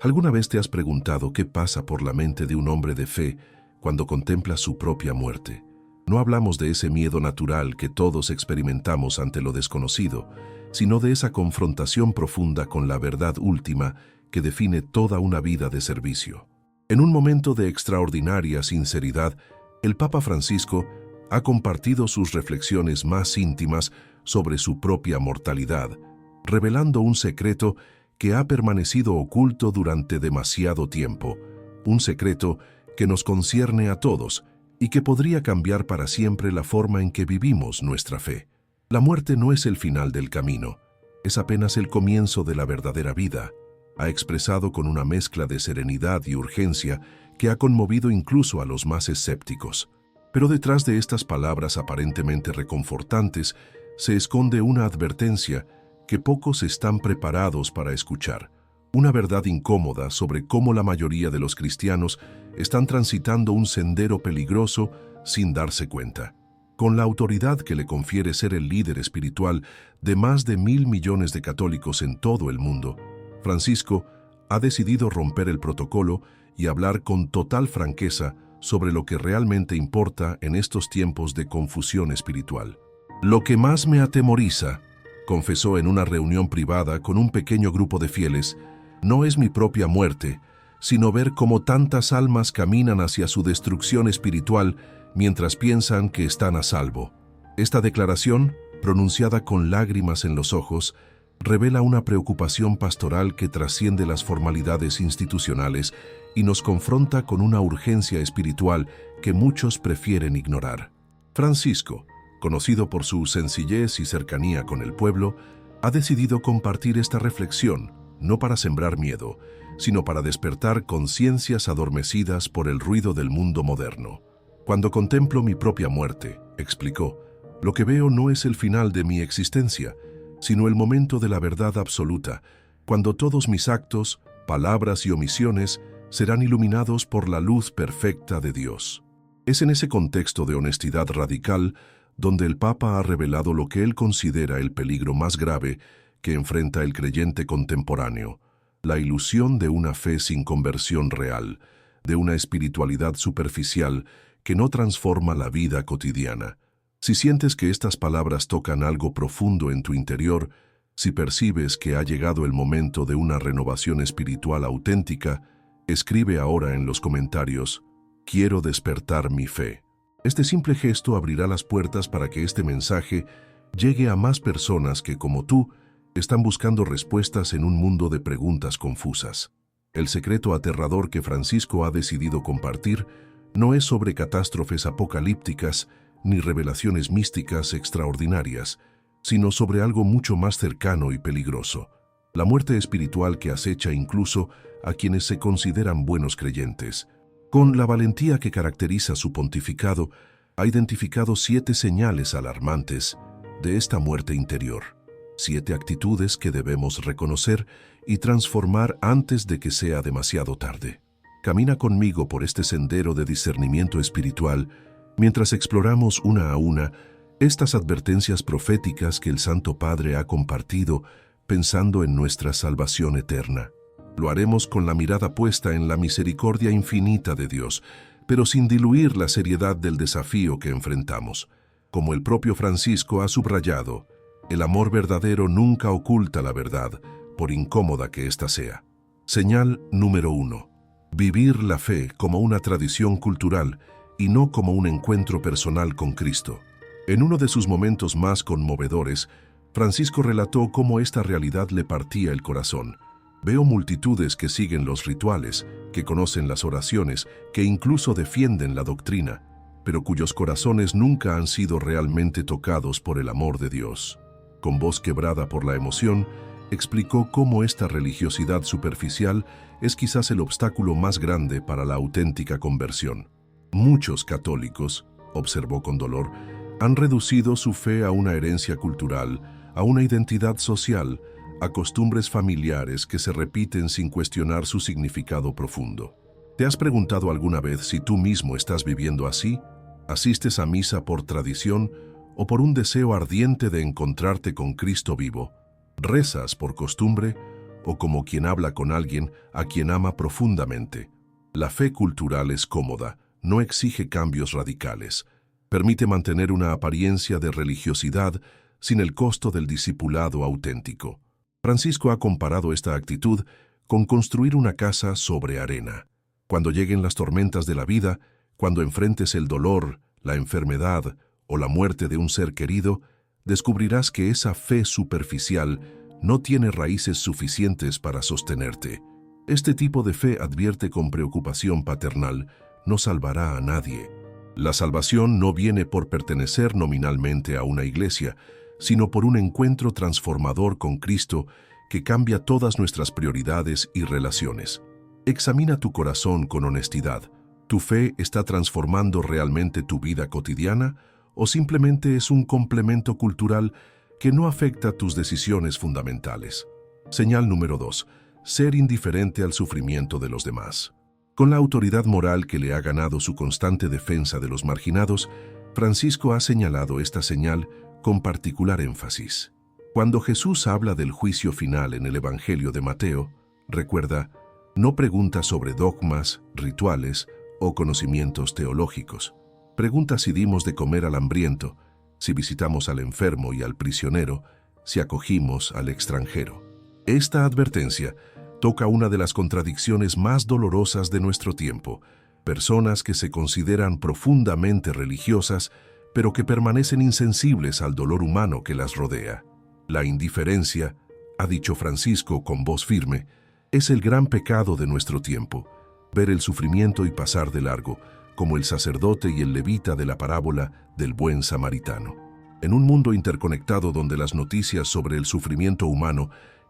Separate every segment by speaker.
Speaker 1: ¿Alguna vez te has preguntado qué pasa por la mente de un hombre de fe cuando contempla su propia muerte? No hablamos de ese miedo natural que todos experimentamos ante lo desconocido, sino de esa confrontación profunda con la verdad última que define toda una vida de servicio. En un momento de extraordinaria sinceridad, el Papa Francisco ha compartido sus reflexiones más íntimas sobre su propia mortalidad, revelando un secreto que ha permanecido oculto durante demasiado tiempo, un secreto que nos concierne a todos y que podría cambiar para siempre la forma en que vivimos nuestra fe. La muerte no es el final del camino, es apenas el comienzo de la verdadera vida, ha expresado con una mezcla de serenidad y urgencia que ha conmovido incluso a los más escépticos. Pero detrás de estas palabras aparentemente reconfortantes se esconde una advertencia que pocos están preparados para escuchar, una verdad incómoda sobre cómo la mayoría de los cristianos están transitando un sendero peligroso sin darse cuenta. Con la autoridad que le confiere ser el líder espiritual de más de 1.000 millones de católicos en todo el mundo, Francisco ha decidido romper el protocolo y hablar con total franqueza sobre lo que realmente importa en estos tiempos de confusión espiritual. Lo que más me atemoriza, confesó en una reunión privada con un pequeño grupo de fieles, no es mi propia muerte, sino ver cómo tantas almas caminan hacia su destrucción espiritual mientras piensan que están a salvo. Esta declaración, pronunciada con lágrimas en los ojos, revela una preocupación pastoral que trasciende las formalidades institucionales y nos confronta con una urgencia espiritual que muchos prefieren ignorar. Francisco, conocido por su sencillez y cercanía con el pueblo, ha decidido compartir esta reflexión, no para sembrar miedo, sino para despertar conciencias adormecidas por el ruido del mundo moderno. Cuando contemplo mi propia muerte, explicó, lo que veo no es el final de mi existencia, sino el momento de la verdad absoluta, cuando todos mis actos, palabras y omisiones serán iluminados por la luz perfecta de Dios. Es en ese contexto de honestidad radical donde el Papa ha revelado lo que él considera el peligro más grave que enfrenta el creyente contemporáneo, la ilusión de una fe sin conversión real, de una espiritualidad superficial que no transforma la vida cotidiana. Si sientes que estas palabras tocan algo profundo en tu interior, si percibes que ha llegado el momento de una renovación espiritual auténtica, escribe ahora en los comentarios, «Quiero despertar mi fe». Este simple gesto abrirá las puertas para que este mensaje llegue a más personas que, como tú, están buscando respuestas en un mundo de preguntas confusas. El secreto aterrador que Francisco ha decidido compartir no es sobre catástrofes apocalípticas ni revelaciones místicas extraordinarias, sino sobre algo mucho más cercano y peligroso, la muerte espiritual que acecha incluso a quienes se consideran buenos creyentes. Con la valentía que caracteriza su pontificado, ha identificado 7 señales alarmantes de esta muerte interior, 7 actitudes que debemos reconocer y transformar antes de que sea demasiado tarde. Camina conmigo por este sendero de discernimiento espiritual mientras exploramos una a una estas advertencias proféticas que el Santo Padre ha compartido pensando en nuestra salvación eterna. Lo haremos con la mirada puesta en la misericordia infinita de Dios, pero sin diluir la seriedad del desafío que enfrentamos. Como el propio Francisco ha subrayado, el amor verdadero nunca oculta la verdad, por incómoda que ésta sea. Señal número 1. Vivir la fe como una tradición cultural y no como un encuentro personal con Cristo. En uno de sus momentos más conmovedores, Francisco relató cómo esta realidad le partía el corazón. Veo multitudes que siguen los rituales, que conocen las oraciones, que incluso defienden la doctrina, pero cuyos corazones nunca han sido realmente tocados por el amor de Dios. Con voz quebrada por la emoción, explicó cómo esta religiosidad superficial es quizás el obstáculo más grande para la auténtica conversión. Muchos católicos, observó con dolor, han reducido su fe a una herencia cultural, a una identidad social, a costumbres familiares que se repiten sin cuestionar su significado profundo. ¿Te has preguntado alguna vez si tú mismo estás viviendo así? ¿Asistes a misa por tradición o por un deseo ardiente de encontrarte con Cristo vivo? ¿Rezas por costumbre o como quien habla con alguien a quien ama profundamente. La fe cultural es cómoda, no exige cambios radicales. Permite mantener una apariencia de religiosidad sin el costo del discipulado auténtico. Francisco ha comparado esta actitud con construir una casa sobre arena. Cuando lleguen las tormentas de la vida, cuando enfrentes el dolor, la enfermedad o la muerte de un ser querido, descubrirás que esa fe superficial no tiene raíces suficientes para sostenerte. Este tipo de fe, advierte con preocupación paternal, no salvará a nadie. La salvación no viene por pertenecer nominalmente a una iglesia, sino por un encuentro transformador con Cristo que cambia todas nuestras prioridades y relaciones. Examina tu corazón con honestidad. ¿Tu fe está transformando realmente tu vida cotidiana o simplemente es un complemento cultural que no afecta tus decisiones fundamentales? Señal número 2. Ser indiferente al sufrimiento de los demás. Con la autoridad moral que le ha ganado su constante defensa de los marginados, Francisco ha señalado esta señal con particular énfasis. Cuando Jesús habla del juicio final en el Evangelio de Mateo, recuerda, no pregunta sobre dogmas, rituales o conocimientos teológicos. Pregunta si dimos de comer al hambriento, si visitamos al enfermo y al prisionero, si acogimos al extranjero. Esta advertencia toca una de las contradicciones más dolorosas de nuestro tiempo: personas que se consideran profundamente religiosas, pero que permanecen insensibles al dolor humano que las rodea. La indiferencia, ha dicho Francisco con voz firme, es el gran pecado de nuestro tiempo. Ver el sufrimiento y pasar de largo, como el sacerdote y el levita de la parábola del buen samaritano. En un mundo interconectado donde las noticias sobre el sufrimiento humano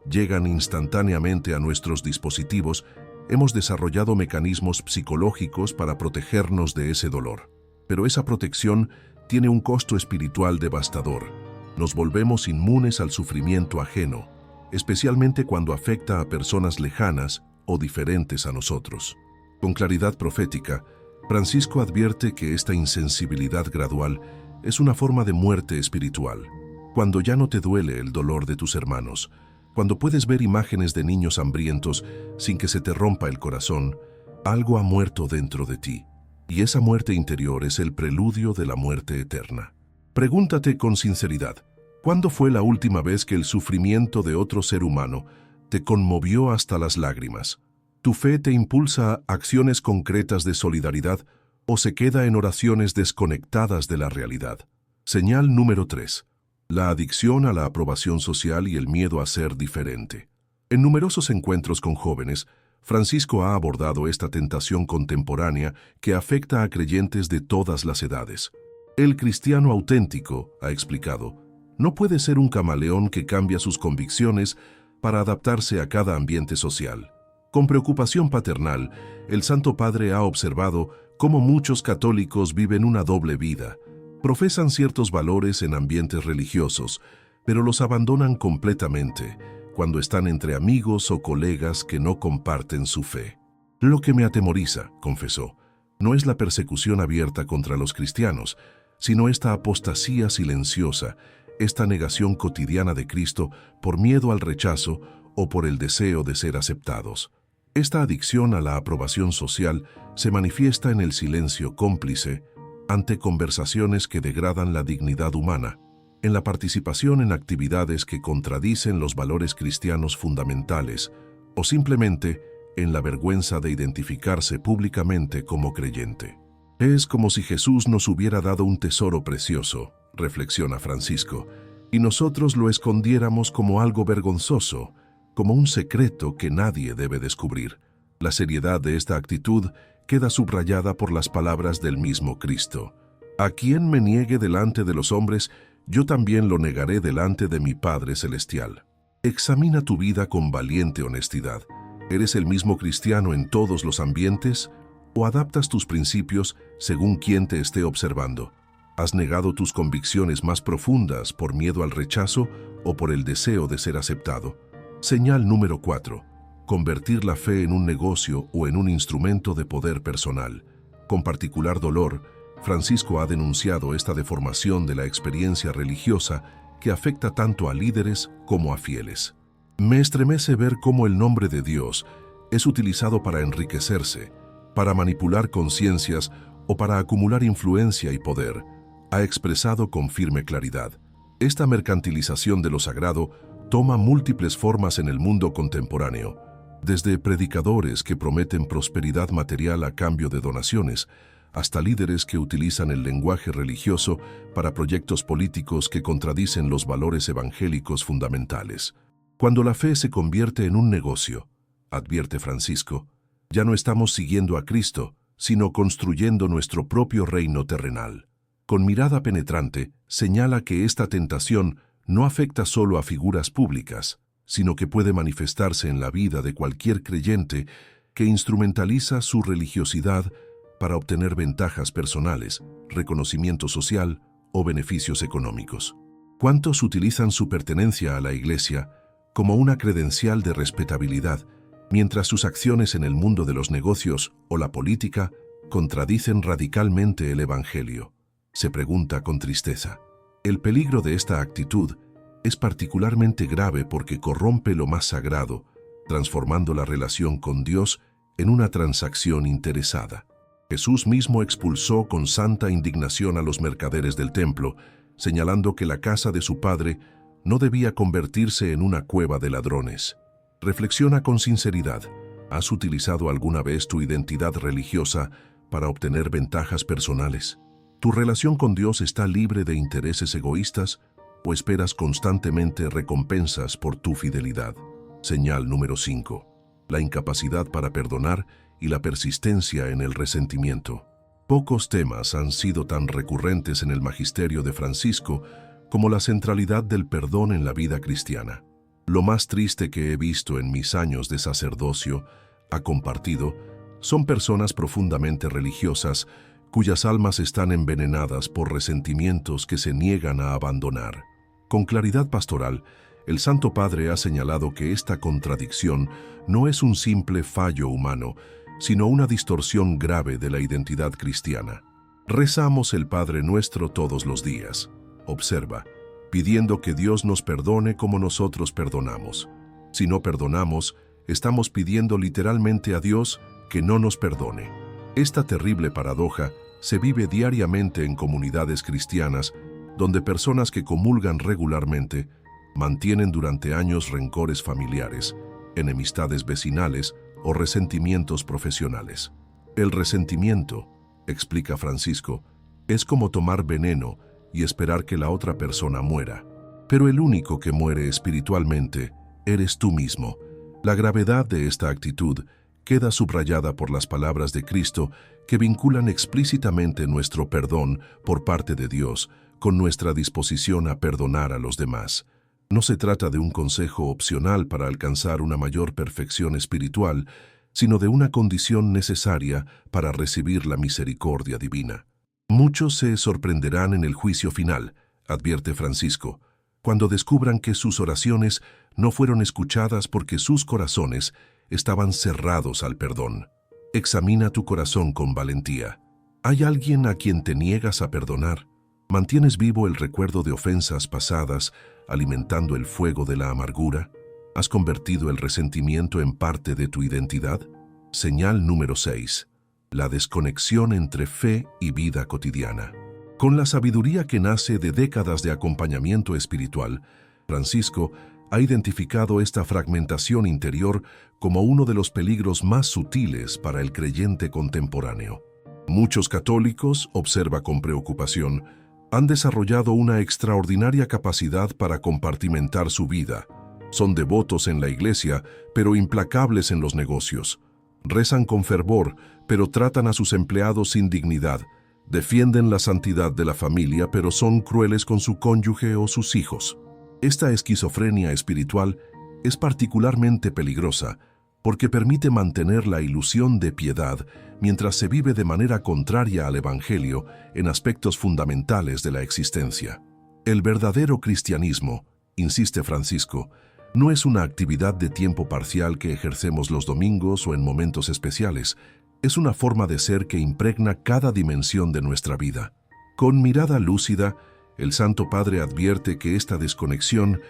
Speaker 1: llegan instantáneamente a nuestros dispositivos, hemos desarrollado mecanismos psicológicos para protegernos de ese dolor. Pero esa protección tiene un costo espiritual devastador. Nos volvemos inmunes al sufrimiento ajeno, especialmente cuando afecta a personas lejanas o diferentes a nosotros. Con claridad profética, Francisco advierte que esta insensibilidad gradual es una forma de muerte espiritual. Cuando ya no te duele el dolor de tus hermanos, cuando puedes ver imágenes de niños hambrientos sin que se te rompa el corazón, algo ha muerto dentro de ti, y esa muerte interior es el preludio de la muerte eterna. Pregúntate con sinceridad, ¿cuándo fue la última vez que el sufrimiento de otro ser humano te conmovió hasta las lágrimas? ¿Tu fe te impulsa a acciones concretas de solidaridad o se queda en oraciones desconectadas de la realidad? Señal número 3. La adicción a la aprobación social y el miedo a ser diferente. En numerosos encuentros con jóvenes, Francisco ha abordado esta tentación contemporánea que afecta a creyentes de todas las edades. El cristiano auténtico, ha explicado, no puede ser un camaleón que cambia sus convicciones para adaptarse a cada ambiente social. Con preocupación paternal, el Santo Padre ha observado cómo muchos católicos viven una doble vida. Profesan ciertos valores en ambientes religiosos, pero los abandonan completamente cuando están entre amigos o colegas que no comparten su fe. Lo que me atemoriza, confesó, no es la persecución abierta contra los cristianos, sino esta apostasía silenciosa, esta negación cotidiana de Cristo por miedo al rechazo o por el deseo de ser aceptados. Esta adicción a la aprobación social se manifiesta en el silencio cómplice ante conversaciones que degradan la dignidad humana, en la participación en actividades que contradicen los valores cristianos fundamentales, o simplemente en la vergüenza de identificarse públicamente como creyente. Es como si Jesús nos hubiera dado un tesoro precioso, reflexiona Francisco, y nosotros lo escondiéramos como algo vergonzoso, como un secreto que nadie debe descubrir. La seriedad de esta actitud queda subrayada por las palabras del mismo Cristo. A quien me niegue delante de los hombres, yo también lo negaré delante de mi Padre Celestial. Examina tu vida con valiente honestidad. ¿Eres el mismo cristiano en todos los ambientes o adaptas tus principios según quien te esté observando? ¿Has negado tus convicciones más profundas por miedo al rechazo o por el deseo de ser aceptado? Señal número 4. Convertir la fe en un negocio o en un instrumento de poder personal. Con particular dolor, Francisco ha denunciado esta deformación de la experiencia religiosa que afecta tanto a líderes como a fieles. Me estremece ver cómo el nombre de Dios es utilizado para enriquecerse, para manipular conciencias o para acumular influencia y poder, ha expresado con firme claridad. Esta mercantilización de lo sagrado toma múltiples formas en el mundo contemporáneo, desde predicadores que prometen prosperidad material a cambio de donaciones, hasta líderes que utilizan el lenguaje religioso para proyectos políticos que contradicen los valores evangélicos fundamentales. Cuando la fe se convierte en un negocio, advierte Francisco, ya no estamos siguiendo a Cristo, sino construyendo nuestro propio reino terrenal. Con mirada penetrante, señala que esta tentación no afecta solo a figuras públicas, sino que puede manifestarse en la vida de cualquier creyente que instrumentaliza su religiosidad para obtener ventajas personales, reconocimiento social o beneficios económicos. ¿Cuántos utilizan su pertenencia a la Iglesia como una credencial de respetabilidad, mientras sus acciones en el mundo de los negocios o la política contradicen radicalmente el Evangelio? Se pregunta con tristeza. El peligro de esta actitud es particularmente grave porque corrompe lo más sagrado, transformando la relación con Dios en una transacción interesada. Jesús mismo expulsó con santa indignación a los mercaderes del templo, señalando que la casa de su Padre no debía convertirse en una cueva de ladrones. Reflexiona con sinceridad. ¿Has utilizado alguna vez tu identidad religiosa para obtener ventajas personales? ¿Tu relación con Dios está libre de intereses egoístas o esperas constantemente recompensas por tu fidelidad? Señal número 5. La incapacidad para perdonar y la persistencia en el resentimiento. Pocos temas han sido tan recurrentes en el magisterio de Francisco como la centralidad del perdón en la vida cristiana. Lo más triste que he visto en mis años de sacerdocio, ha compartido, son personas profundamente religiosas cuyas almas están envenenadas por resentimientos que se niegan a abandonar. Con claridad pastoral, el Santo Padre ha señalado que esta contradicción no es un simple fallo humano, sino una distorsión grave de la identidad cristiana. Rezamos el Padre Nuestro todos los días, observa, pidiendo que Dios nos perdone como nosotros perdonamos. Si no perdonamos, estamos pidiendo literalmente a Dios que no nos perdone. Esta terrible paradoja se vive diariamente en comunidades cristianas, donde personas que comulgan regularmente mantienen durante años rencores familiares, enemistades vecinales o resentimientos profesionales. El resentimiento, explica Francisco, es como tomar veneno y esperar que la otra persona muera. Pero el único que muere espiritualmente eres tú mismo. La gravedad de esta actitud queda subrayada por las palabras de Cristo que vinculan explícitamente nuestro perdón por parte de Dios con nuestra disposición a perdonar a los demás. No se trata de un consejo opcional para alcanzar una mayor perfección espiritual, sino de una condición necesaria para recibir la misericordia divina. Muchos se sorprenderán en el juicio final, advierte Francisco, cuando descubran que sus oraciones no fueron escuchadas porque sus corazones estaban cerrados al perdón. Examina tu corazón con valentía. ¿Hay alguien a quien te niegas a perdonar? ¿Mantienes vivo el recuerdo de ofensas pasadas, alimentando el fuego de la amargura? ¿Has convertido el resentimiento en parte de tu identidad? Señal número 6. La desconexión entre fe y vida cotidiana. Con la sabiduría que nace de décadas de acompañamiento espiritual, Francisco ha identificado esta fragmentación interior como uno de los peligros más sutiles para el creyente contemporáneo. Muchos católicos, observa con preocupación, han desarrollado una extraordinaria capacidad para compartimentar su vida. Son devotos en la iglesia, pero implacables en los negocios. Rezan con fervor, pero tratan a sus empleados sin dignidad. Defienden la santidad de la familia, pero son crueles con su cónyuge o sus hijos. Esta esquizofrenia espiritual es particularmente peligrosa porque permite mantener la ilusión de piedad mientras se vive de manera contraria al Evangelio en aspectos fundamentales de la existencia. El verdadero cristianismo, insiste Francisco, no es una actividad de tiempo parcial que ejercemos los domingos o en momentos especiales. Es una forma de ser que impregna cada dimensión de nuestra vida. Con mirada lúcida, el Santo Padre advierte que esta desconexión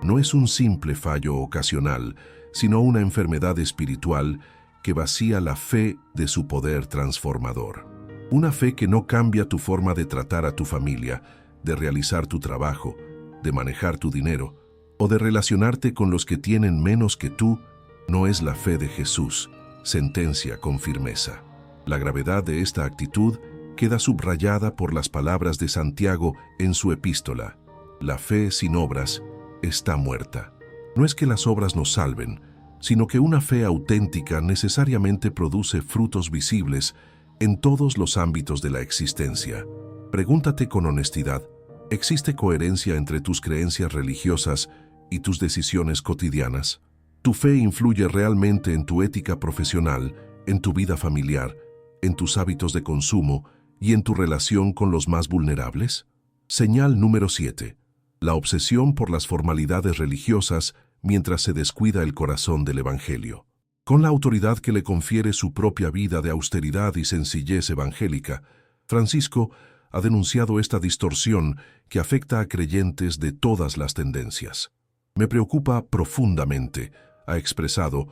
Speaker 1: No es un simple fallo ocasional, sino una enfermedad espiritual que vacía la fe de su poder transformador. Una fe que no cambia tu forma de tratar a tu familia, de realizar tu trabajo, de manejar tu dinero o de relacionarte con los que tienen menos que tú, no es la fe de Jesús, sentencia con firmeza. La gravedad de esta actitud queda subrayada por las palabras de Santiago en su epístola. La fe sin obras está muerta. No es que las obras nos salven, sino que una fe auténtica necesariamente produce frutos visibles en todos los ámbitos de la existencia. Pregúntate con honestidad, ¿existe coherencia entre tus creencias religiosas y tus decisiones cotidianas? ¿Tu fe influye realmente en tu ética profesional, en tu vida familiar, en tus hábitos de consumo y en tu relación con los más vulnerables? Señal número 7. La obsesión por las formalidades religiosas mientras se descuida el corazón del Evangelio. Con la autoridad que le confiere su propia vida de austeridad y sencillez evangélica, Francisco ha denunciado esta distorsión que afecta a creyentes de todas las tendencias. Me preocupa profundamente, ha expresado,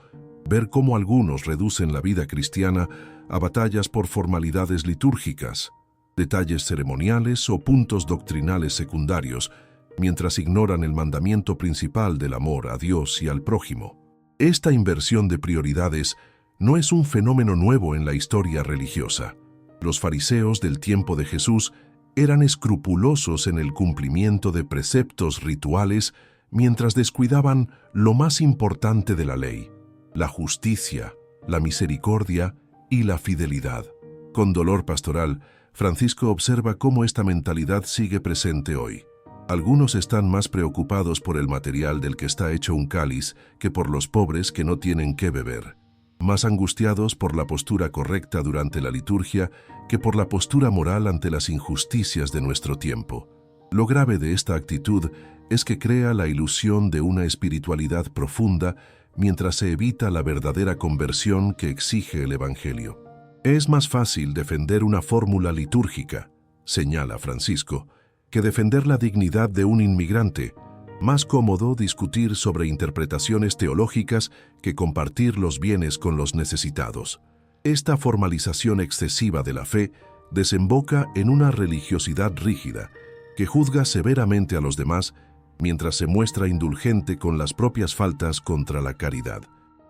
Speaker 1: ver cómo algunos reducen la vida cristiana a batallas por formalidades litúrgicas, detalles ceremoniales o puntos doctrinales secundarios, mientras ignoran el mandamiento principal del amor a Dios y al prójimo. Esta inversión de prioridades no es un fenómeno nuevo en la historia religiosa. Los fariseos del tiempo de Jesús eran escrupulosos en el cumplimiento de preceptos rituales mientras descuidaban lo más importante de la ley: la justicia, la misericordia y la fidelidad. Con dolor pastoral, Francisco observa cómo esta mentalidad sigue presente hoy. Algunos están más preocupados por el material del que está hecho un cáliz que por los pobres que no tienen qué beber, más angustiados por la postura correcta durante la liturgia que por la postura moral ante las injusticias de nuestro tiempo. Lo grave de esta actitud es que crea la ilusión de una espiritualidad profunda mientras se evita la verdadera conversión que exige el Evangelio. Es más fácil defender una fórmula litúrgica, señala Francisco, que defender la dignidad de un inmigrante, más cómodo discutir sobre interpretaciones teológicas que compartir los bienes con los necesitados. Esta formalización excesiva de la fe desemboca en una religiosidad rígida, que juzga severamente a los demás mientras se muestra indulgente con las propias faltas contra la caridad.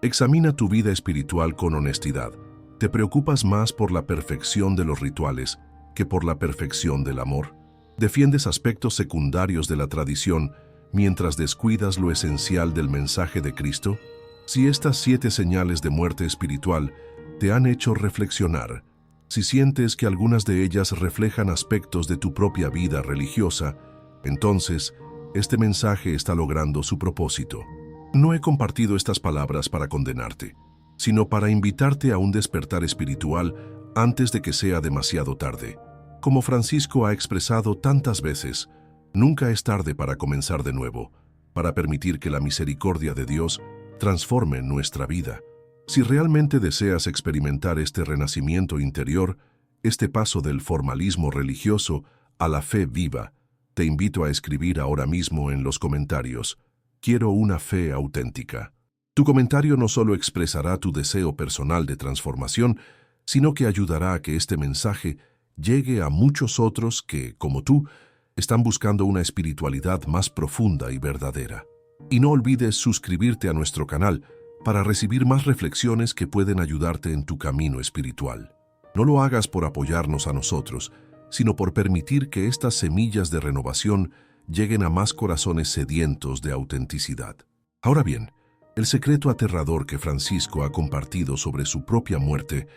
Speaker 1: Examina tu vida espiritual con honestidad. ¿Te preocupas más por la perfección de los rituales que por la perfección del amor? ¿Defiendes aspectos secundarios de la tradición mientras descuidas lo esencial del mensaje de Cristo? Si estas 7 señales de muerte espiritual te han hecho reflexionar, si sientes que algunas de ellas reflejan aspectos de tu propia vida religiosa, entonces este mensaje está logrando su propósito. No he compartido estas palabras para condenarte, sino para invitarte a un despertar espiritual antes de que sea demasiado tarde. Como Francisco ha expresado tantas veces, nunca es tarde para comenzar de nuevo, para permitir que la misericordia de Dios transforme nuestra vida. Si realmente deseas experimentar este renacimiento interior, este paso del formalismo religioso a la fe viva, te invito a escribir ahora mismo en los comentarios: quiero una fe auténtica. Tu comentario no solo expresará tu deseo personal de transformación, sino que ayudará a que este mensaje llegue a muchos otros que, como tú, están buscando una espiritualidad más profunda y verdadera. Y no olvides suscribirte a nuestro canal para recibir más reflexiones que pueden ayudarte en tu camino espiritual. No lo hagas por apoyarnos a nosotros, sino por permitir que estas semillas de renovación lleguen a más corazones sedientos de autenticidad. Ahora bien, el secreto aterrador que Francisco ha compartido sobre su propia muerte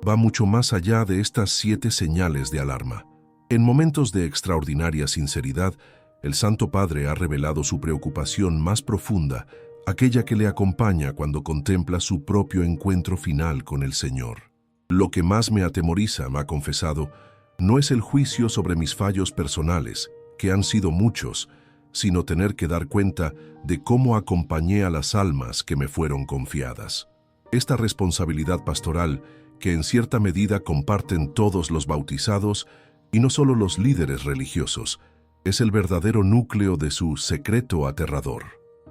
Speaker 1: va mucho más allá de estas 7 señales de alarma. En momentos de extraordinaria sinceridad, el Santo Padre ha revelado su preocupación más profunda, aquella que le acompaña cuando contempla su propio encuentro final con el Señor. Lo que más me atemoriza, me ha confesado, no es el juicio sobre mis fallos personales, que han sido muchos, sino tener que dar cuenta de cómo acompañé a las almas que me fueron confiadas. Esta responsabilidad pastoral, que en cierta medida comparten todos los bautizados y no solo los líderes religiosos, es el verdadero núcleo de su secreto aterrador.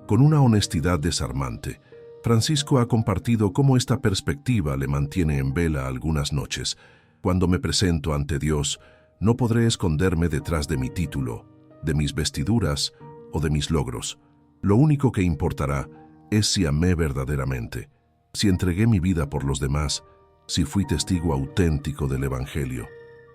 Speaker 1: Con una honestidad desarmante, Francisco ha compartido cómo esta perspectiva le mantiene en vela algunas noches. Cuando me presento ante Dios, no podré esconderme detrás de mi título, de mis vestiduras o de mis logros. Lo único que importará es si amé verdaderamente, si entregué mi vida por los demás, si fui testigo auténtico del Evangelio.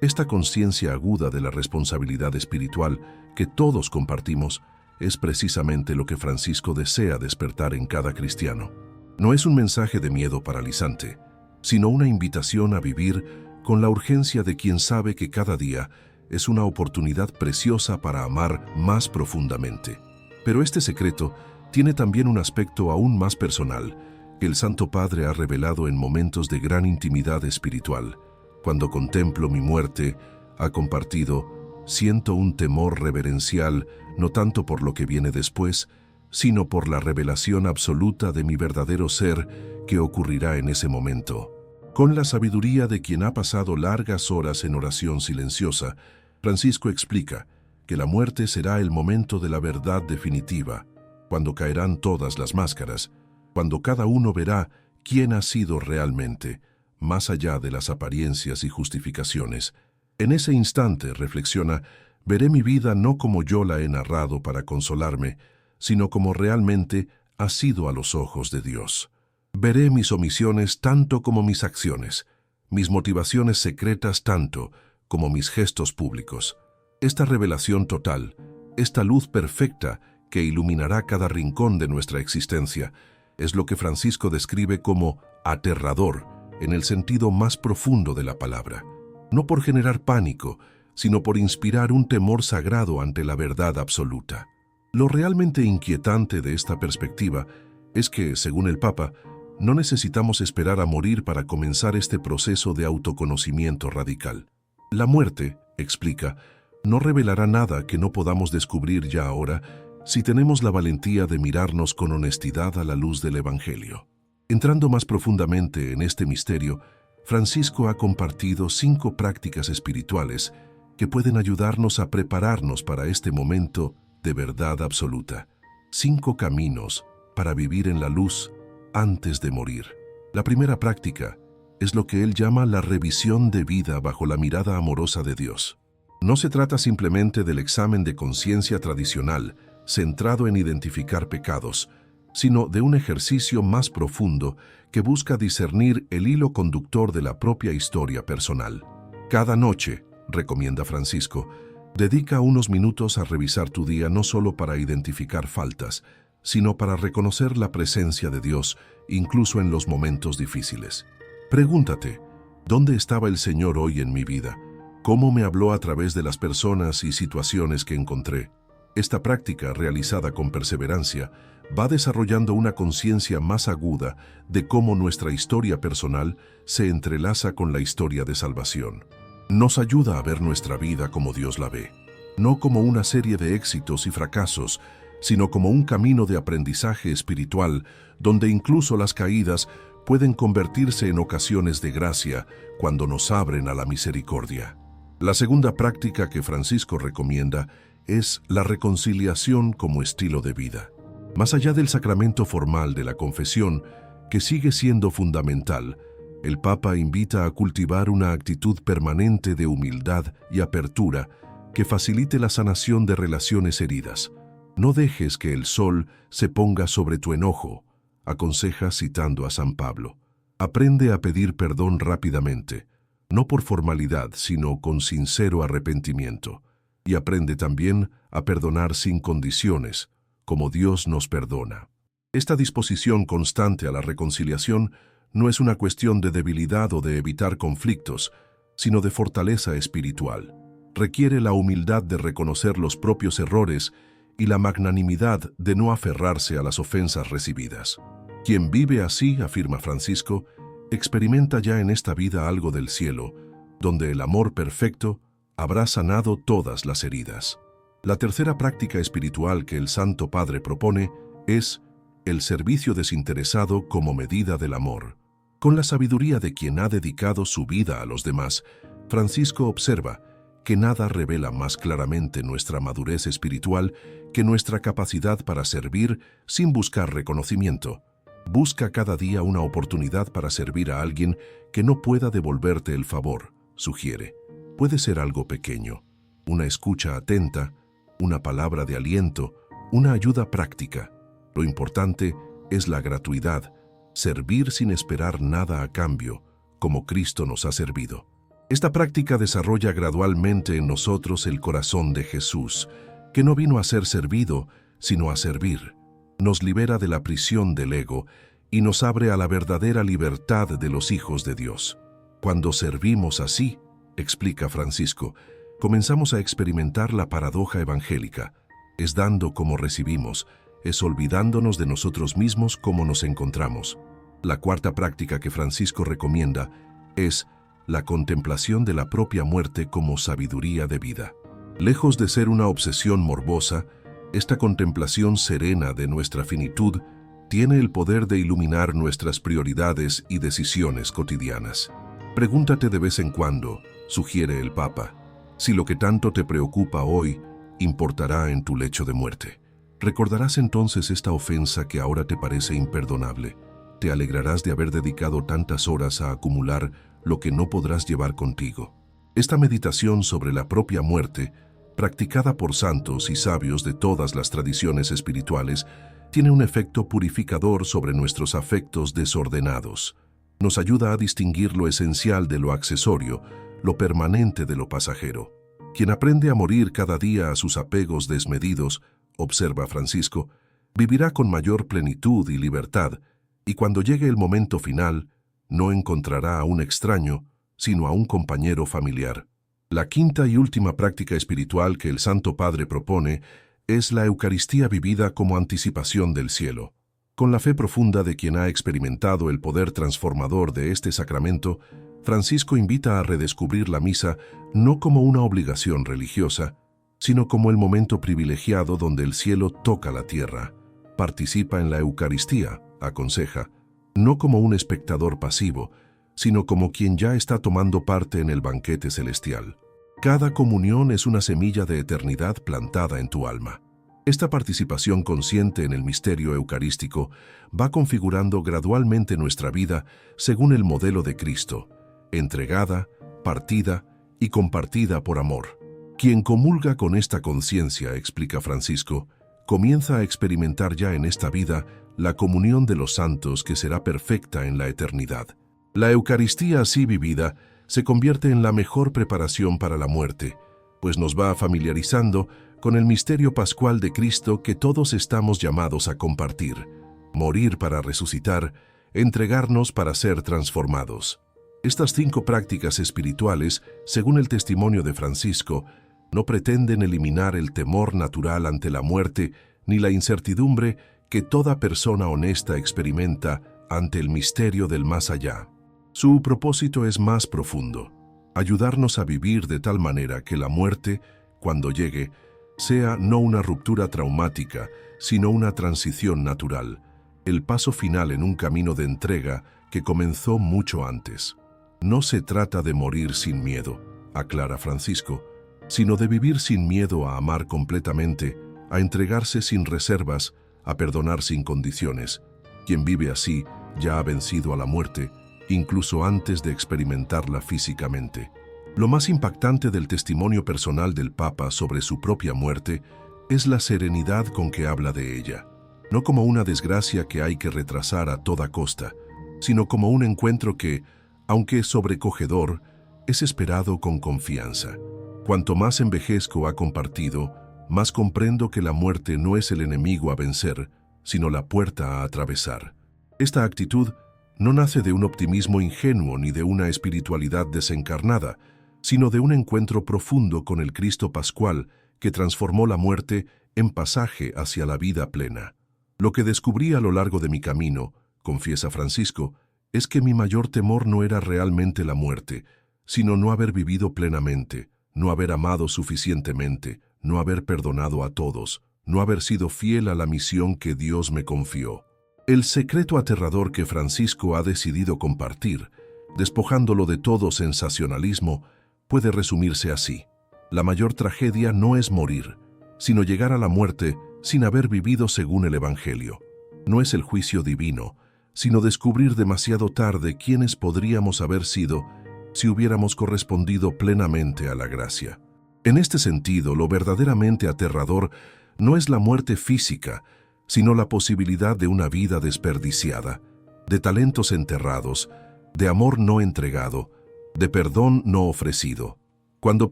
Speaker 1: Esta conciencia aguda de la responsabilidad espiritual que todos compartimos es precisamente lo que Francisco desea despertar en cada cristiano. No es un mensaje de miedo paralizante, sino una invitación a vivir con la urgencia de quien sabe que cada día es una oportunidad preciosa para amar más profundamente. Pero este secreto tiene también un aspecto aún más personal, que el Santo Padre ha revelado en momentos de gran intimidad espiritual. Cuando contemplo mi muerte, ha compartido, siento un temor reverencial, no tanto por lo que viene después, sino por la revelación absoluta de mi verdadero ser que ocurrirá en ese momento. Con la sabiduría de quien ha pasado largas horas en oración silenciosa, Francisco explica que la muerte será el momento de la verdad definitiva, cuando caerán todas las máscaras, cuando cada uno verá quién ha sido realmente, más allá de las apariencias y justificaciones. En ese instante, reflexiona, veré mi vida no como yo la he narrado para consolarme, sino como realmente ha sido a los ojos de Dios. Veré mis omisiones tanto como mis acciones, mis motivaciones secretas tanto como mis gestos públicos. Esta revelación total, esta luz perfecta que iluminará cada rincón de nuestra existencia, es lo que Francisco describe como aterrador en el sentido más profundo de la palabra. No por generar pánico, sino por inspirar un temor sagrado ante la verdad absoluta. Lo realmente inquietante de esta perspectiva es que, según el Papa, no necesitamos esperar a morir para comenzar este proceso de autoconocimiento radical. La muerte, explica, no revelará nada que no podamos descubrir ya ahora si tenemos la valentía de mirarnos con honestidad a la luz del Evangelio. Entrando más profundamente en este misterio, Francisco ha compartido 5 prácticas espirituales que pueden ayudarnos a prepararnos para este momento de verdad absoluta. 5 caminos para vivir en la luz antes de morir. La primera práctica es lo que él llama la revisión de vida bajo la mirada amorosa de Dios. No se trata simplemente del examen de conciencia tradicional, centrado en identificar pecados, sino de un ejercicio más profundo que busca discernir el hilo conductor de la propia historia personal. Cada noche, recomienda Francisco, dedica unos minutos a revisar tu día no solo para identificar faltas, sino para reconocer la presencia de Dios, incluso en los momentos difíciles. Pregúntate, ¿dónde estaba el Señor hoy en mi vida? ¿Cómo me habló a través de las personas y situaciones que encontré? Esta práctica, realizada con perseverancia, va desarrollando una conciencia más aguda de cómo nuestra historia personal se entrelaza con la historia de salvación. Nos ayuda a ver nuestra vida como Dios la ve, no como una serie de éxitos y fracasos, sino como un camino de aprendizaje espiritual donde incluso las caídas pueden convertirse en ocasiones de gracia cuando nos abren a la misericordia. La segunda práctica que Francisco recomienda es la reconciliación como estilo de vida. Más allá del sacramento formal de la confesión, que sigue siendo fundamental, el Papa invita a cultivar una actitud permanente de humildad y apertura que facilite la sanación de relaciones heridas. No dejes que el sol se ponga sobre tu enojo, aconseja citando a San Pablo. Aprende a pedir perdón rápidamente, no por formalidad, sino con sincero arrepentimiento. Y aprende también a perdonar sin condiciones, como Dios nos perdona. Esta disposición constante a la reconciliación no es una cuestión de debilidad o de evitar conflictos, sino de fortaleza espiritual. Requiere la humildad de reconocer los propios errores y la magnanimidad de no aferrarse a las ofensas recibidas. Quien vive así, afirma Francisco, experimenta ya en esta vida algo del cielo, donde el amor perfecto habrá sanado todas las heridas. La tercera práctica espiritual que el Santo Padre propone es el servicio desinteresado como medida del amor. Con la sabiduría de quien ha dedicado su vida a los demás, Francisco observa que nada revela más claramente nuestra madurez espiritual que nuestra capacidad para servir sin buscar reconocimiento. Busca cada día una oportunidad para servir a alguien que no pueda devolverte el favor, sugiere. Puede ser algo pequeño, una escucha atenta, una palabra de aliento, una ayuda práctica. Lo importante es la gratuidad, servir sin esperar nada a cambio, como Cristo nos ha servido. Esta práctica desarrolla gradualmente en nosotros el corazón de Jesús, que no vino a ser servido, sino a servir. Nos libera de la prisión del ego y nos abre a la verdadera libertad de los hijos de Dios. Cuando servimos así, explica Francisco, comenzamos a experimentar la paradoja evangélica. Es dando como recibimos, es olvidándonos de nosotros mismos como nos encontramos. La cuarta práctica que Francisco recomienda es la contemplación de la propia muerte como sabiduría de vida. Lejos de ser una obsesión morbosa, esta contemplación serena de nuestra finitud tiene el poder de iluminar nuestras prioridades y decisiones cotidianas. Pregúntate de vez en cuando, sugiere el Papa, si lo que tanto te preocupa hoy importará en tu lecho de muerte. Recordarás entonces esta ofensa que ahora te parece imperdonable. Te alegrarás de haber dedicado tantas horas a acumular lo que no podrás llevar contigo. Esta meditación sobre la propia muerte, practicada por santos y sabios de todas las tradiciones espirituales, tiene un efecto purificador sobre nuestros afectos desordenados. Nos ayuda a distinguir lo esencial de lo accesorio, lo permanente de lo pasajero. Quien aprende a morir cada día a sus apegos desmedidos, observa Francisco, vivirá con mayor plenitud y libertad, y cuando llegue el momento final, no encontrará a un extraño, sino a un compañero familiar. La quinta y última práctica espiritual que el Santo Padre propone es la Eucaristía vivida como anticipación del cielo. Con la fe profunda de quien ha experimentado el poder transformador de este sacramento, Francisco invita a redescubrir la misa no como una obligación religiosa, sino como el momento privilegiado donde el cielo toca la tierra. Participa en la Eucaristía, aconseja, no como un espectador pasivo, sino como quien ya está tomando parte en el banquete celestial. Cada comunión es una semilla de eternidad plantada en tu alma. Esta participación consciente en el misterio eucarístico va configurando gradualmente nuestra vida según el modelo de Cristo, entregada, partida y compartida por amor. Quien comulga con esta conciencia, explica Francisco, comienza a experimentar ya en esta vida la comunión de los santos que será perfecta en la eternidad. La Eucaristía así vivida se convierte en la mejor preparación para la muerte, pues nos va familiarizando con el misterio pascual de Cristo que todos estamos llamados a compartir, morir para resucitar, entregarnos para ser transformados. Estas 5 prácticas espirituales, según el testimonio de Francisco, no pretenden eliminar el temor natural ante la muerte ni la incertidumbre que toda persona honesta experimenta ante el misterio del más allá. Su propósito es más profundo, ayudarnos a vivir de tal manera que la muerte, cuando llegue, sea no una ruptura traumática, sino una transición natural, el paso final en un camino de entrega que comenzó mucho antes. No se trata de morir sin miedo, aclara Francisco, sino de vivir sin miedo a amar completamente, a entregarse sin reservas, a perdonar sin condiciones. Quien vive así ya ha vencido a la muerte, incluso antes de experimentarla físicamente. Lo más impactante del testimonio personal del Papa sobre su propia muerte es la serenidad con que habla de ella, no como una desgracia que hay que retrasar a toda costa, sino como un encuentro que, aunque sobrecogedor, es esperado con confianza. Cuanto más envejezco, ha compartido, más comprendo que la muerte no es el enemigo a vencer, sino la puerta a atravesar. Esta actitud no nace de un optimismo ingenuo ni de una espiritualidad desencarnada, sino de un encuentro profundo con el Cristo pascual que transformó la muerte en pasaje hacia la vida plena. Lo que descubrí a lo largo de mi camino, confiesa Francisco, es que mi mayor temor no era realmente la muerte, sino no haber vivido plenamente, no haber amado suficientemente, no haber perdonado a todos, no haber sido fiel a la misión que Dios me confió. El secreto aterrador que Francisco ha decidido compartir, despojándolo de todo sensacionalismo, puede resumirse así. La mayor tragedia no es morir, sino llegar a la muerte sin haber vivido según el Evangelio. No es el juicio divino, sino descubrir demasiado tarde quiénes podríamos haber sido si hubiéramos correspondido plenamente a la gracia. En este sentido, lo verdaderamente aterrador no es la muerte física, sino la posibilidad de una vida desperdiciada, de talentos enterrados, de amor no entregado, de perdón no ofrecido. Cuando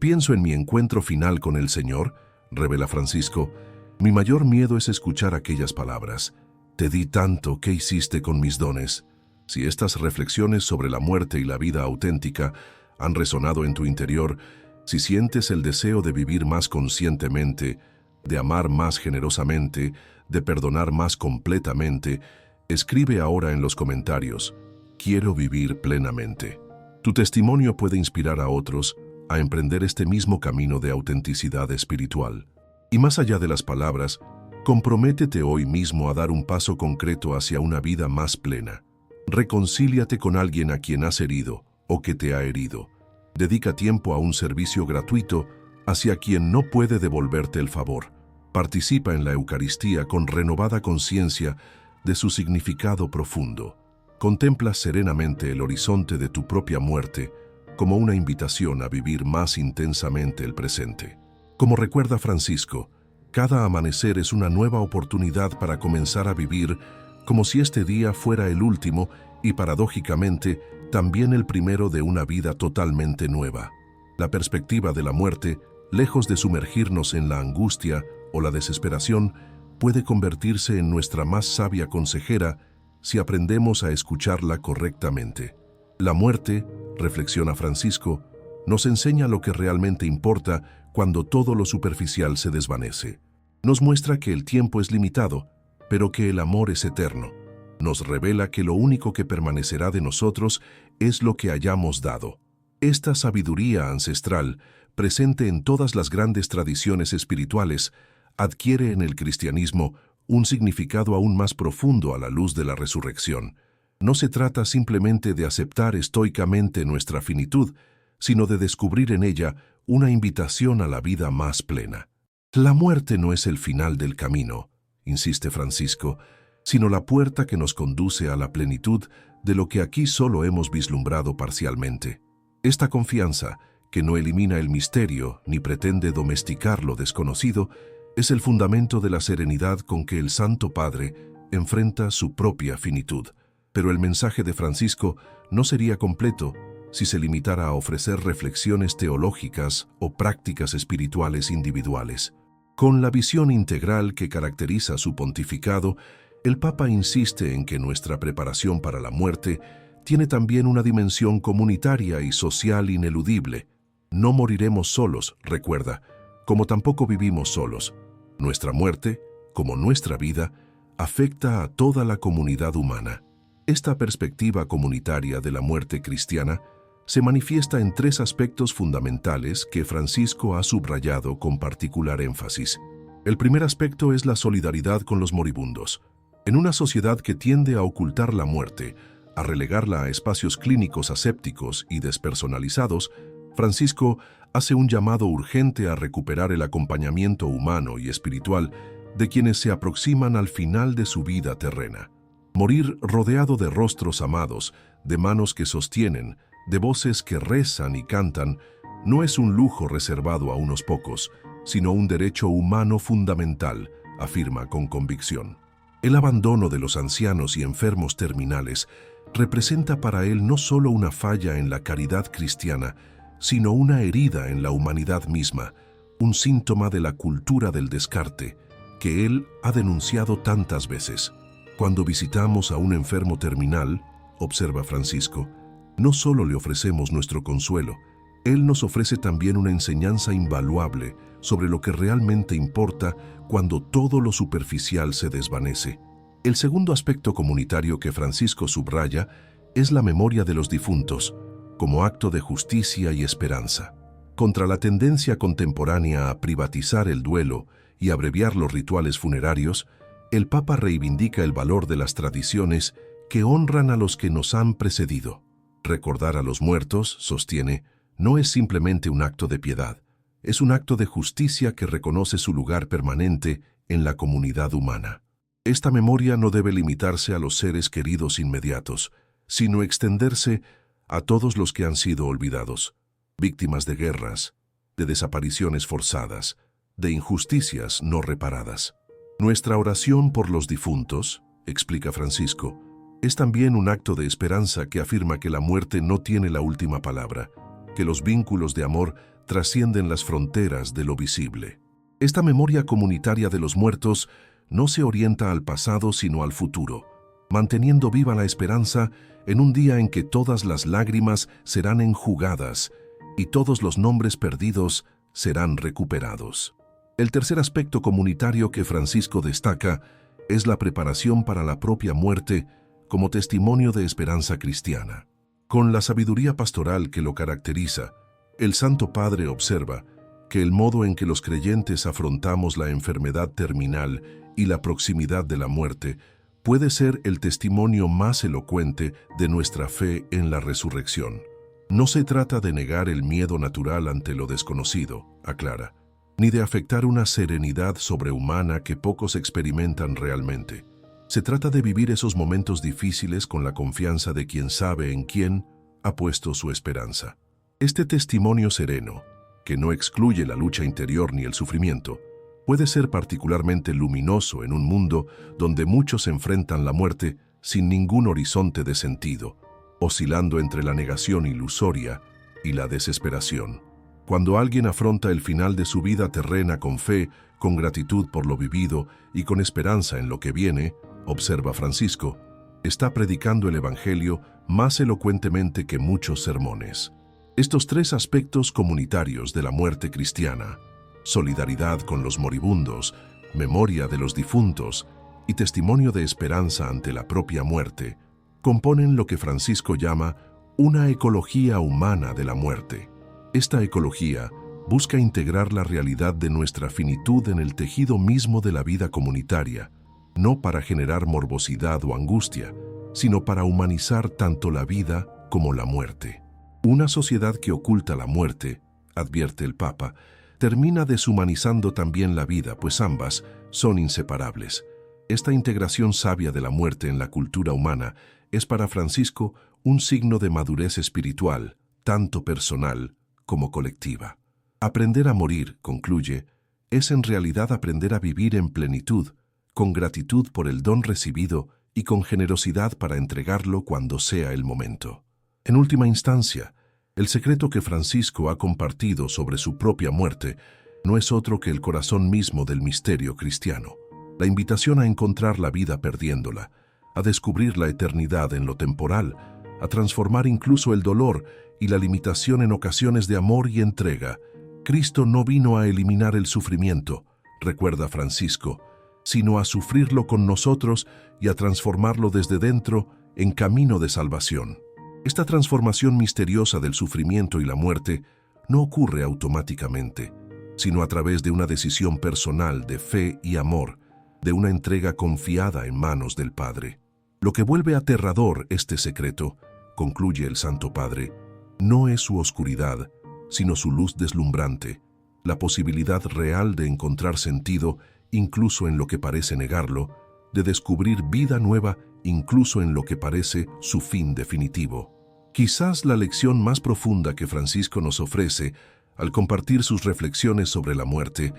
Speaker 1: pienso en mi encuentro final con el Señor, revela Francisco, mi mayor miedo es escuchar aquellas palabras: «Te di tanto, ¿qué hiciste con mis dones?». Si estas reflexiones sobre la muerte y la vida auténtica han resonado en tu interior, si sientes el deseo de vivir más conscientemente, de amar más generosamente, de perdonar más completamente, escribe ahora en los comentarios: «Quiero vivir plenamente». Tu testimonio puede inspirar a otros a emprender este mismo camino de autenticidad espiritual. Y más allá de las palabras, comprométete hoy mismo a dar un paso concreto hacia una vida más plena. Reconcíliate con alguien a quien has herido o que te ha herido. Dedica tiempo a un servicio gratuito hacia quien no puede devolverte el favor. Participa en la Eucaristía con renovada conciencia de su significado profundo. Contempla serenamente el horizonte de tu propia muerte como una invitación a vivir más intensamente el presente. Como recuerda Francisco, cada amanecer es una nueva oportunidad para comenzar a vivir como si este día fuera el último y, paradójicamente, también el primero de una vida totalmente nueva. La perspectiva de la muerte, lejos de sumergirnos en la angustia o la desesperación, puede convertirse en nuestra más sabia consejera si aprendemos a escucharla correctamente. La muerte, reflexiona Francisco, nos enseña lo que realmente importa cuando todo lo superficial se desvanece. Nos muestra que el tiempo es limitado, pero que el amor es eterno. Nos revela que lo único que permanecerá de nosotros es lo que hayamos dado. Esta sabiduría ancestral, presente en todas las grandes tradiciones espirituales, adquiere en el cristianismo un significado aún más profundo a la luz de la resurrección. No se trata simplemente de aceptar estoicamente nuestra finitud, sino de descubrir en ella una invitación a la vida más plena. La muerte no es el final del camino, insiste Francisco, sino la puerta que nos conduce a la plenitud de lo que aquí solo hemos vislumbrado parcialmente. Esta confianza, que no elimina el misterio ni pretende domesticar lo desconocido, es el fundamento de la serenidad con que el Santo Padre enfrenta su propia finitud. Pero el mensaje de Francisco no sería completo si se limitara a ofrecer reflexiones teológicas o prácticas espirituales individuales. Con la visión integral que caracteriza su pontificado, el Papa insiste en que nuestra preparación para la muerte tiene también una dimensión comunitaria y social ineludible. No moriremos solos, recuerda, como tampoco vivimos solos. Nuestra muerte, como nuestra vida, afecta a toda la comunidad humana. Esta perspectiva comunitaria de la muerte cristiana se manifiesta en tres aspectos fundamentales que Francisco ha subrayado con particular énfasis. El primer aspecto es la solidaridad con los moribundos. En una sociedad que tiende a ocultar la muerte, a relegarla a espacios clínicos asépticos y despersonalizados, Francisco hace un llamado urgente a recuperar el acompañamiento humano y espiritual de quienes se aproximan al final de su vida terrena. Morir rodeado de rostros amados, de manos que sostienen, de voces que rezan y cantan, no es un lujo reservado a unos pocos, sino un derecho humano fundamental, afirma con convicción. El abandono de los ancianos y enfermos terminales representa para él no solo una falla en la caridad cristiana, sino una herida en la humanidad misma, un síntoma de la cultura del descarte, que él ha denunciado tantas veces. Cuando visitamos a un enfermo terminal, observa Francisco, no solo le ofrecemos nuestro consuelo, él nos ofrece también una enseñanza invaluable sobre lo que realmente importa cuando todo lo superficial se desvanece. El segundo aspecto comunitario que Francisco subraya es la memoria de los difuntos, como acto de justicia y esperanza. Contra la tendencia contemporánea a privatizar el duelo y abreviar los rituales funerarios, el Papa reivindica el valor de las tradiciones que honran a los que nos han precedido. Recordar a los muertos, sostiene, no es simplemente un acto de piedad, Es un acto de justicia que reconoce su lugar permanente en la comunidad humana. Esta memoria no debe limitarse a los seres queridos inmediatos, sino extenderse a todos los que han sido olvidados, víctimas de guerras, de desapariciones forzadas, de injusticias no reparadas. Nuestra oración por los difuntos, explica Francisco, es también un acto de esperanza que afirma que la muerte no tiene la última palabra, que los vínculos de amor trascienden las fronteras de lo visible. Esta memoria comunitaria de los muertos no se orienta al pasado sino al futuro, manteniendo viva la esperanza en un día en que todas las lágrimas serán enjugadas y todos los nombres perdidos serán recuperados. El tercer aspecto comunitario que Francisco destaca es la preparación para la propia muerte como testimonio de esperanza cristiana. Con la sabiduría pastoral que lo caracteriza, el Santo Padre observa que el modo en que los creyentes afrontamos la enfermedad terminal y la proximidad de la muerte puede ser el testimonio más elocuente de nuestra fe en la resurrección. No se trata de negar el miedo natural ante lo desconocido, aclara, ni de afectar una serenidad sobrehumana que pocos experimentan realmente. Se trata de vivir esos momentos difíciles con la confianza de quien sabe en quién ha puesto su esperanza. Este testimonio sereno, que no excluye la lucha interior ni el sufrimiento, puede ser particularmente luminoso en un mundo donde muchos enfrentan la muerte sin ningún horizonte de sentido, oscilando entre la negación ilusoria y la desesperación. Cuando alguien afronta el final de su vida terrena con fe, con gratitud por lo vivido y con esperanza en lo que viene, observa Francisco, está predicando el Evangelio más elocuentemente que muchos sermones. Estos tres aspectos comunitarios de la muerte cristiana, solidaridad con los moribundos, memoria de los difuntos y testimonio de esperanza ante la propia muerte, componen lo que Francisco llama una ecología humana de la muerte. Esta ecología busca integrar la realidad de nuestra finitud en el tejido mismo de la vida comunitaria, no para generar morbosidad o angustia, sino para humanizar tanto la vida como la muerte. Una sociedad que oculta la muerte, advierte el Papa, termina deshumanizando también la vida, pues ambas son inseparables. Esta integración sabia de la muerte en la cultura humana es para Francisco un signo de madurez espiritual, tanto personal como colectiva. Aprender a morir, concluye, es en realidad aprender a vivir en plenitud, con gratitud por el don recibido y con generosidad para entregarlo cuando sea el momento. En última instancia, el secreto que Francisco ha compartido sobre su propia muerte no es otro que el corazón mismo del misterio cristiano, la invitación a encontrar la vida perdiéndola, a descubrir la eternidad en lo temporal, a transformar incluso el dolor y la limitación en ocasiones de amor y entrega. Cristo no vino a eliminar el sufrimiento, recuerda Francisco, sino a sufrirlo con nosotros y a transformarlo desde dentro en camino de salvación. Esta transformación misteriosa del sufrimiento y la muerte no ocurre automáticamente, sino a través de una decisión personal de fe y amor, de una entrega confiada en manos del Padre. Lo que vuelve aterrador este secreto, concluye el Santo Padre, no es su oscuridad, sino su luz deslumbrante, la posibilidad real de encontrar sentido incluso en lo que parece negarlo, de descubrir vida nueva incluso en lo que parece su fin definitivo. Quizás la lección más profunda que Francisco nos ofrece al compartir sus reflexiones sobre la muerte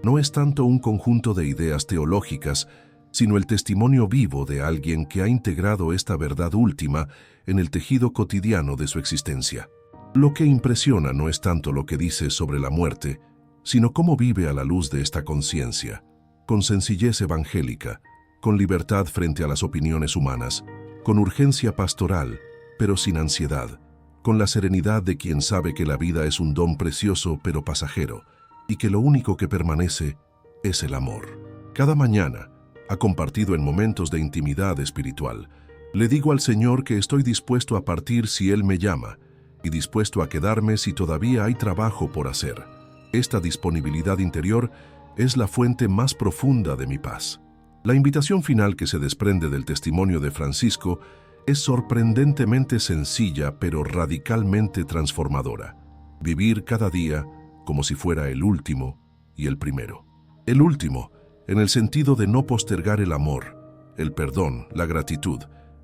Speaker 1: no es tanto un conjunto de ideas teológicas, sino el testimonio vivo de alguien que ha integrado esta verdad última en el tejido cotidiano de su existencia. Lo que impresiona no es tanto lo que dice sobre la muerte, sino cómo vive a la luz de esta conciencia, con sencillez evangélica, con libertad frente a las opiniones humanas, con urgencia pastoral, pero sin ansiedad, con la serenidad de quien sabe que la vida es un don precioso pero pasajero, y que lo único que permanece es el amor. Cada mañana, ha compartido en momentos de intimidad espiritual, le digo al Señor que estoy dispuesto a partir si Él me llama, y dispuesto a quedarme si todavía hay trabajo por hacer. Esta disponibilidad interior es la fuente más profunda de mi paz. La invitación final que se desprende del testimonio de Francisco es sorprendentemente sencilla pero radicalmente transformadora. Vivir cada día como si fuera el último y el primero. El último, en el sentido de no postergar el amor, el perdón, la gratitud,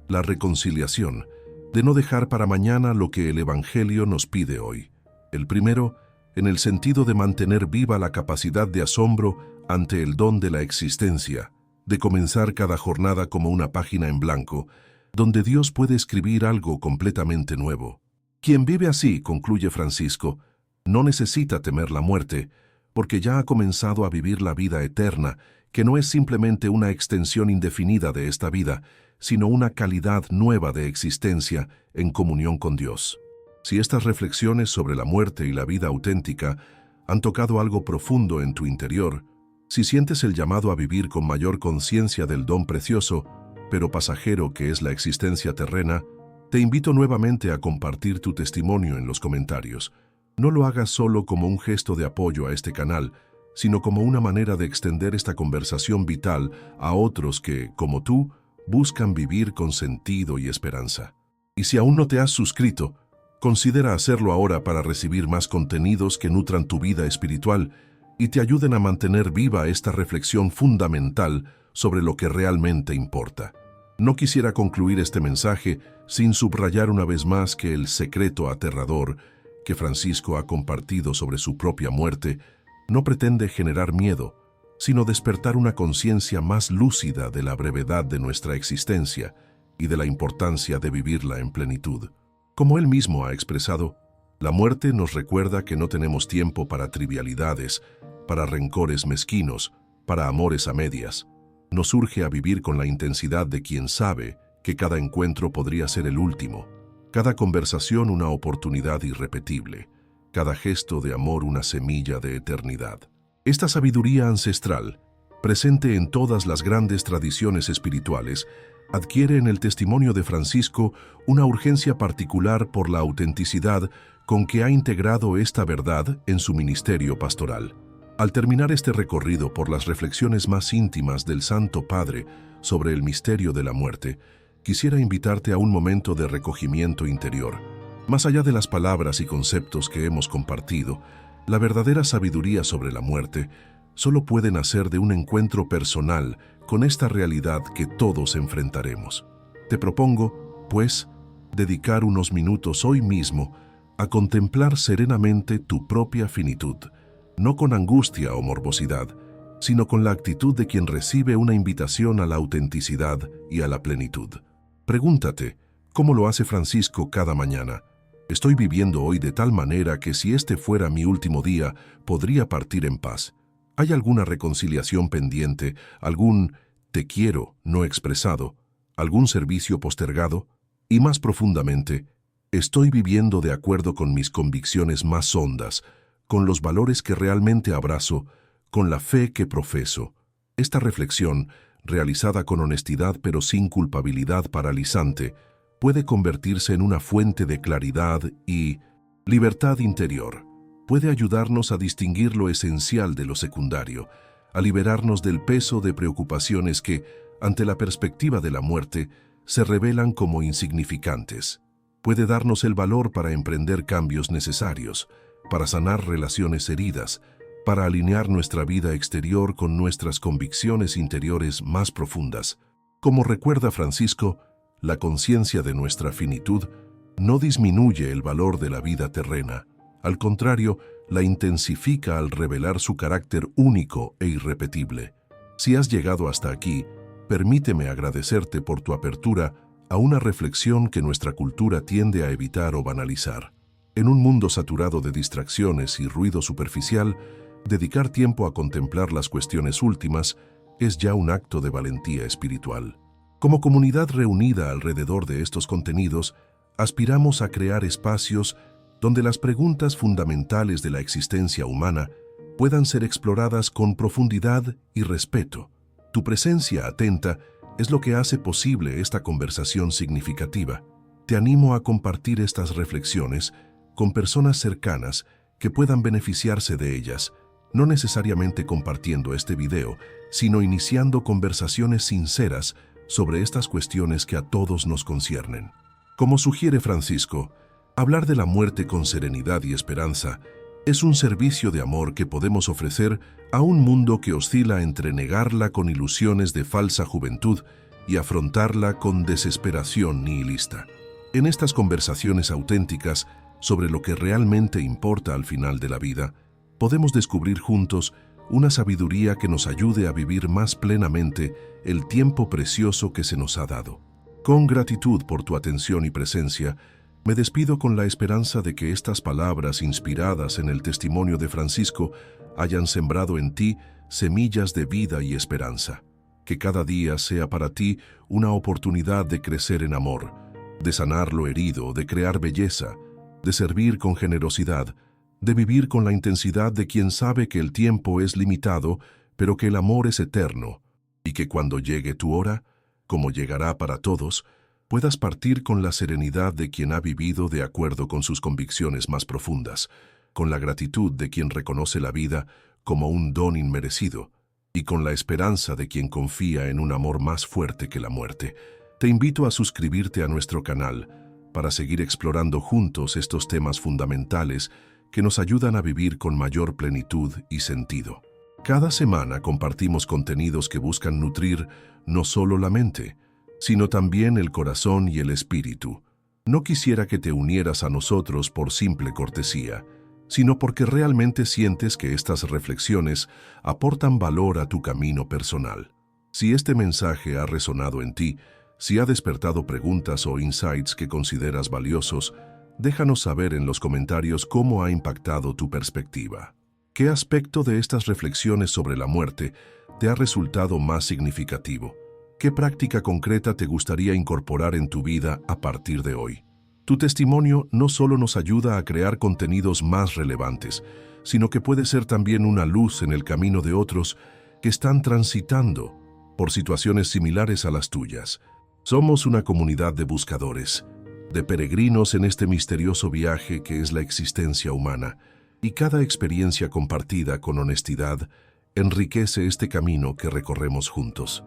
Speaker 1: la reconciliación, de no dejar para mañana lo que el Evangelio nos pide hoy. El primero, en el sentido de mantener viva la capacidad de asombro ante el don de la existencia, de comenzar cada jornada como una página en blanco, donde Dios puede escribir algo completamente nuevo. Quien vive así, concluye Francisco, no necesita temer la muerte, porque ya ha comenzado a vivir la vida eterna, que no es simplemente una extensión indefinida de esta vida, sino una calidad nueva de existencia en comunión con Dios. Si estas reflexiones sobre la muerte y la vida auténtica han tocado algo profundo en tu interior, si sientes el llamado a vivir con mayor conciencia del don precioso, pero pasajero que es la existencia terrena, te invito nuevamente a compartir tu testimonio en los comentarios. No lo hagas solo como un gesto de apoyo a este canal, sino como una manera de extender esta conversación vital a otros que, como tú, buscan vivir con sentido y esperanza. Y si aún no te has suscrito, considera hacerlo ahora para recibir más contenidos que nutran tu vida espiritual y te ayuden a mantener viva esta reflexión fundamental sobre lo que realmente importa. No quisiera concluir este mensaje sin subrayar una vez más que el secreto aterrador que Francisco ha compartido sobre su propia muerte no pretende generar miedo, sino despertar una conciencia más lúcida de la brevedad de nuestra existencia y de la importancia de vivirla en plenitud. Como él mismo ha expresado, la muerte nos recuerda que no tenemos tiempo para trivialidades, para rencores mezquinos, para amores a medias. Nos urge a vivir con la intensidad de quien sabe que cada encuentro podría ser el último, cada conversación una oportunidad irrepetible, cada gesto de amor una semilla de eternidad. Esta sabiduría ancestral, presente en todas las grandes tradiciones espirituales, adquiere en el testimonio de Francisco una urgencia particular por la autenticidad con que ha integrado esta verdad en su ministerio pastoral. Al terminar este recorrido por las reflexiones más íntimas del Santo Padre sobre el misterio de la muerte, quisiera invitarte a un momento de recogimiento interior. Más allá de las palabras y conceptos que hemos compartido, la verdadera sabiduría sobre la muerte solo puede nacer de un encuentro personal con esta realidad que todos enfrentaremos. Te propongo, pues, dedicar unos minutos hoy mismo a contemplar serenamente tu propia finitud, no con angustia o morbosidad, sino con la actitud de quien recibe una invitación a la autenticidad y a la plenitud. Pregúntate, ¿cómo lo hace Francisco cada mañana? ¿Estoy viviendo hoy de tal manera que si este fuera mi último día, podría partir en paz? ¿Hay alguna reconciliación pendiente, algún te quiero no expresado, algún servicio postergado? Y más profundamente, ¿estoy viviendo de acuerdo con mis convicciones más hondas, con los valores que realmente abrazo, con la fe que profeso? Esta reflexión, realizada con honestidad pero sin culpabilidad paralizante, puede convertirse en una fuente de claridad y libertad interior. Puede ayudarnos a distinguir lo esencial de lo secundario, a liberarnos del peso de preocupaciones que, ante la perspectiva de la muerte, se revelan como insignificantes. Puede darnos el valor para emprender cambios necesarios, para sanar relaciones heridas, para alinear nuestra vida exterior con nuestras convicciones interiores más profundas. Como recuerda Francisco, la conciencia de nuestra finitud no disminuye el valor de la vida terrena. Al contrario, la intensifica al revelar su carácter único e irrepetible. Si has llegado hasta aquí, permíteme agradecerte por tu apertura a una reflexión que nuestra cultura tiende a evitar o banalizar. En un mundo saturado de distracciones y ruido superficial, dedicar tiempo a contemplar las cuestiones últimas es ya un acto de valentía espiritual. Como comunidad reunida alrededor de estos contenidos, aspiramos a crear espacios donde las preguntas fundamentales de la existencia humana puedan ser exploradas con profundidad y respeto. Tu presencia atenta es lo que hace posible esta conversación significativa. Te animo a compartir estas reflexiones con personas cercanas que puedan beneficiarse de ellas, no necesariamente compartiendo este video, sino iniciando conversaciones sinceras sobre estas cuestiones que a todos nos conciernen. Como sugiere Francisco, hablar de la muerte con serenidad y esperanza Es un servicio de amor que podemos ofrecer a un mundo que oscila entre negarla con ilusiones de falsa juventud y afrontarla con desesperación nihilista. En estas conversaciones auténticas sobre lo que realmente importa al final de la vida, podemos descubrir juntos una sabiduría que nos ayude a vivir más plenamente el tiempo precioso que se nos ha dado. Con gratitud por tu atención y presencia, me despido con la esperanza de que estas palabras inspiradas en el testimonio de Francisco hayan sembrado en ti semillas de vida y esperanza. Que cada día sea para ti una oportunidad de crecer en amor, de sanar lo herido, de crear belleza, de servir con generosidad, de vivir con la intensidad de quien sabe que el tiempo es limitado, pero que el amor es eterno, y que cuando llegue tu hora, como llegará para todos, puedas partir con la serenidad de quien ha vivido de acuerdo con sus convicciones más profundas, con la gratitud de quien reconoce la vida como un don inmerecido, y con la esperanza de quien confía en un amor más fuerte que la muerte. Te invito a suscribirte a nuestro canal para seguir explorando juntos estos temas fundamentales que nos ayudan a vivir con mayor plenitud y sentido. Cada semana compartimos contenidos que buscan nutrir no solo la mente, sino también el corazón y el espíritu. No quisiera que te unieras a nosotros por simple cortesía, sino porque realmente sientes que estas reflexiones aportan valor a tu camino personal. Si este mensaje ha resonado en ti, si ha despertado preguntas o insights que consideras valiosos, déjanos saber en los comentarios cómo ha impactado tu perspectiva. ¿Qué aspecto de estas reflexiones sobre la muerte te ha resultado más significativo? ¿Qué práctica concreta te gustaría incorporar en tu vida a partir de hoy? Tu testimonio no solo nos ayuda a crear contenidos más relevantes, sino que puede ser también una luz en el camino de otros que están transitando por situaciones similares a las tuyas. Somos una comunidad de buscadores, de peregrinos en este misterioso viaje que es la existencia humana, y cada experiencia compartida con honestidad enriquece este camino que recorremos juntos.